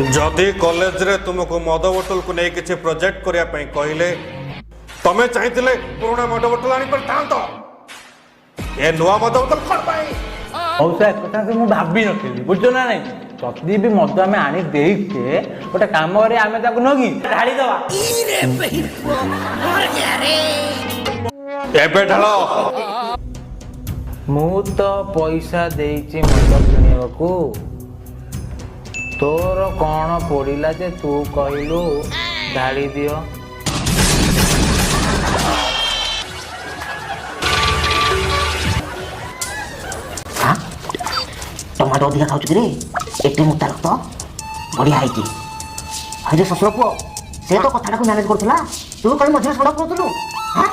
जदि कॉलेज रे तुमको मद बोतल को नहीं किसी प्रोजेक्ट करिया पई कहले तमे चाहिथिले पुराना मद बोतल आनी पर तांतो ए नुआ मद बोतल खड़ पाई मौसा एक कथा से मु भाबी नथिली बुझो ना नहीं जदि भी मद आमे आनी देइके गोटे काम करे आमे ताको नगी ढाली दवा रे भाई मर गया रे एबे ढालो मु तो पैसा देइची मद किनिବାକୁ तोर कौन पड़िला जे तू कहलु ढाली दियो टमाटो अधिका खाऊ रे एटे मोटा रक्त बढ़िया है हजे शशुर पुओ से तो कथा को मैनेज करथला तू कहीं मझे सड़क करथलु हां